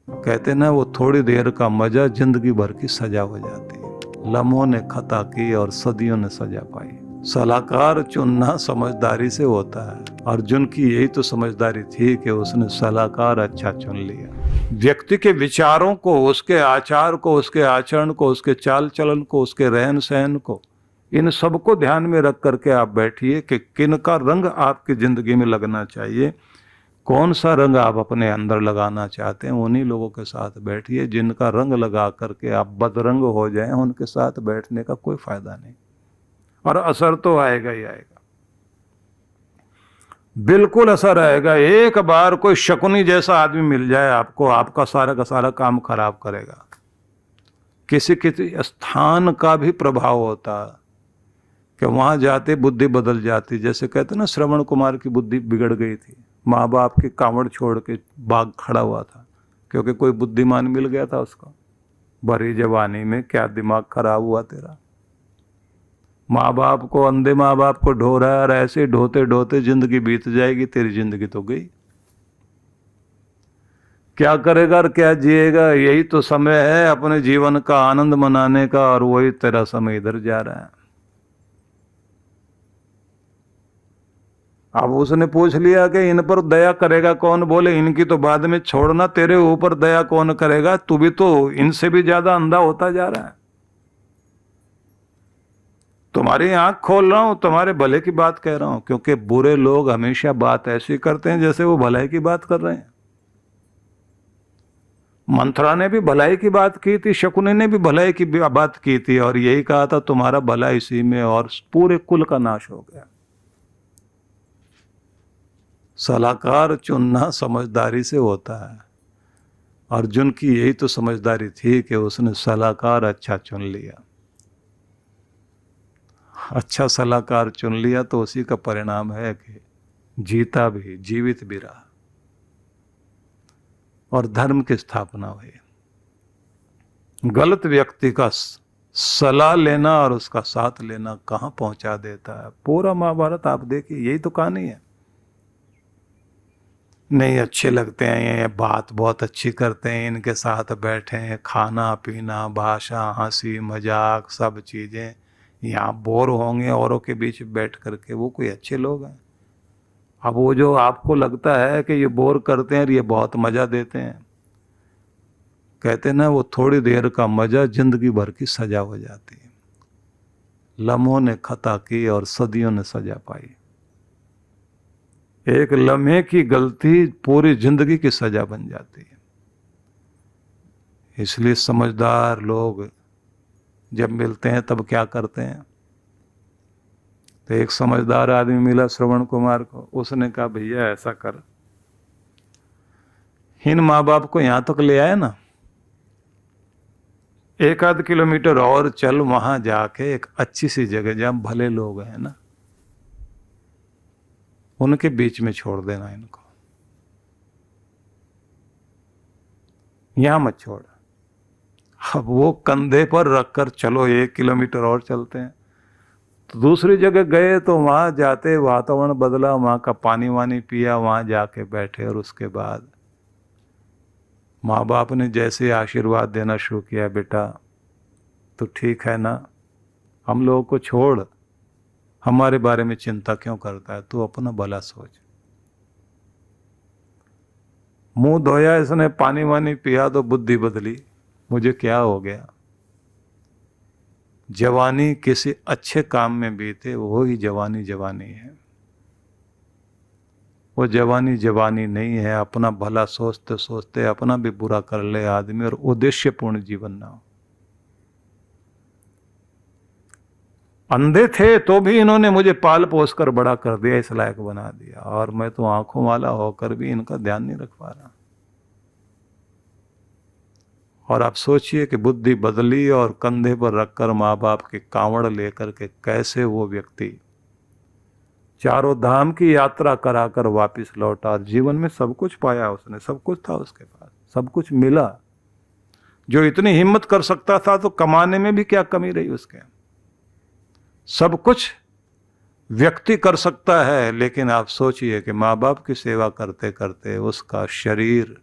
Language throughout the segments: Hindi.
कहते ना, वो थोड़ी देर का मजा जिंदगी भर की सजा हो जाती है। लम्हों ने खता की और सदियों ने सजा पाई। सलाहकार चुनना समझदारी से होता है। अर्जुन की यही तो समझदारी थी कि उसने सलाहकार अच्छा चुन लिया। व्यक्ति के विचारों को, उसके आचार को, उसके आचरण को, उसके चाल चलन को, उसके रहन सहन को, इन सबको ध्यान में रख करके आप बैठिए कि किन का रंग आपकी जिंदगी में लगना चाहिए, कौन सा रंग आप अपने अंदर लगाना चाहते हैं। उन्हीं लोगों के साथ बैठिए। जिनका रंग लगा करके आप बदरंग हो जाएं, उनके साथ बैठने का कोई फायदा नहीं, और असर तो आएगा ही आएगा, बिल्कुल असर आएगा। एक बार कोई शकुनी जैसा आदमी मिल जाए आपको, आपका सारा का सारा काम खराब करेगा। किसी किसी स्थान का भी प्रभाव होता है कि वहां जाते बुद्धि बदल जाती। जैसे कहते ना, श्रवण कुमार की बुद्धि बिगड़ गई थी। माँ बाप की कांवड़ छोड़ के बाग खड़ा हुआ था, क्योंकि कोई बुद्धिमान मिल गया था उसको। भरी जवानी में क्या दिमाग खराब हुआ तेरा। माँ बाप को, अंधे माँ बाप को ढो रहा है, और ऐसे ढोते ढोते जिंदगी बीत जाएगी। तेरी जिंदगी तो गई। क्या करेगा और क्या जिएगा। यही तो समय है अपने जीवन का आनंद मनाने का, और वही तेरा समय इधर जा रहा है। अब उसने पूछ लिया कि इन पर दया करेगा कौन। बोले इनकी तो बाद में छोड़ना, तेरे ऊपर दया कौन करेगा। तू भी तो इनसे भी ज्यादा अंधा होता जा रहा है। तुम्हारी आंख खोल रहा हूं, तुम्हारे भले की बात कह रहा हूं, क्योंकि बुरे लोग हमेशा बात ऐसी करते हैं जैसे वो भलाई की बात कर रहे हैं। मंथरा ने भी भलाई की बात की थी, शकुनी ने भी भलाई की बात की थी, और यही कहा था तुम्हारा भला इसी में, और पूरे कुल का नाश हो गया। सलाहकार चुनना समझदारी से होता है। अर्जुन की यही तो समझदारी थी कि उसने सलाहकार अच्छा चुन लिया। अच्छा सलाहकार चुन लिया तो उसी का परिणाम है कि जीता भी, जीवित भी रहा, और धर्म की स्थापना हुई। गलत व्यक्ति का सलाह लेना और उसका साथ लेना कहाँ पहुंचा देता है। पूरा महाभारत आप देखिए, यही तो कहानी है। नहीं अच्छे लगते हैं, ये बात बहुत अच्छी करते हैं, इनके साथ बैठे हैं, खाना पीना, भाषा, हंसी मजाक, सब चीज़ें। यहाँ बोर होंगे औरों के बीच बैठ करके, वो कोई अच्छे लोग हैं। अब वो जो आपको लगता है कि ये बोर करते हैं और ये बहुत मज़ा देते हैं, कहते ना, वो थोड़ी देर का मज़ा जिंदगी भर की सजा हो जाती है। लम्हों ने खता की और सदियों ने सजा पाई। एक लम्हे की गलती पूरी जिंदगी की सजा बन जाती है। इसलिए समझदार लोग जब मिलते हैं तब क्या करते हैं। तो एक समझदार आदमी मिला श्रवण कुमार को। उसने कहा, भैया ऐसा कर, इन माँ बाप को यहां तक ले आए ना, 1-8 किलोमीटर और चल, वहां जाके एक अच्छी सी जगह जहां भले लोग हैं ना, उनके बीच में छोड़ देना इनको, यहां मत छोड़। अब वो कंधे पर रखकर चलो 1 किलोमीटर और चलते हैं। तो दूसरी जगह गए तो वहां जाते वातावरण बदला, वहां का पानी वानी पिया, वहां जाके बैठे, और उसके बाद माँ बाप ने जैसे आशीर्वाद देना शुरू किया, बेटा तो ठीक है ना, हम लोगों को छोड़, हमारे बारे में चिंता क्यों करता है, तू अपना भला सोच। मुंह धोया इसने, पानी वानी पिया तो बुद्धि बदली, मुझे क्या हो गया। जवानी किसी अच्छे काम में बीते, वो ही जवानी जवानी है। वो जवानी जवानी नहीं है अपना भला सोचते सोचते अपना भी बुरा कर ले आदमी, और उद्देश्यपूर्ण जीवन ना हो। अंधे थे तो भी इन्होंने मुझे पाल पोस कर बड़ा कर दिया, इस लायक बना दिया, और मैं तो आंखों वाला होकर भी इनका ध्यान नहीं रख पा रहा। और आप सोचिए कि बुद्धि बदली और कंधे पर रखकर माँ बाप की कांवड़ लेकर के कैसे वो व्यक्ति चारों धाम की यात्रा कराकर वापस लौटा, और जीवन में सब कुछ पाया उसने, सब कुछ था उसके पास, सब कुछ मिला। जो इतनी हिम्मत कर सकता था तो कमाने में भी क्या कमी रही उसके। सब कुछ व्यक्ति कर सकता है, लेकिन आप सोचिए कि माँ बाप की सेवा करते करते उसका शरीर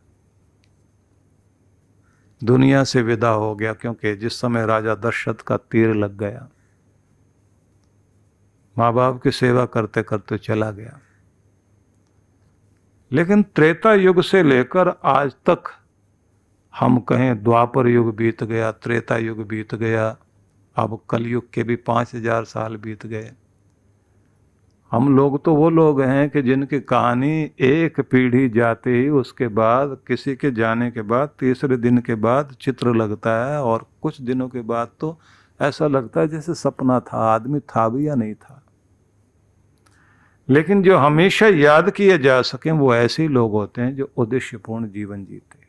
दुनिया से विदा हो गया, क्योंकि जिस समय राजा दशरथ का तीर लग गया, माँ बाप की सेवा करते करते चला गया। लेकिन त्रेता युग से लेकर आज तक, हम कहें द्वापर युग बीत गया, त्रेता युग बीत गया, अब कलयुग के भी 5000 साल बीत गए। हम लोग तो वो लोग हैं कि जिनकी कहानी एक पीढ़ी जाते ही उसके बाद, किसी के जाने के बाद, तीसरे दिन के बाद चित्र लगता है, और कुछ दिनों के बाद तो ऐसा लगता है जैसे सपना था, आदमी था भी या नहीं था। लेकिन जो हमेशा याद किए जा सकें वो ऐसे ही लोग होते हैं जो उद्देश्यपूर्ण जीवन जीते।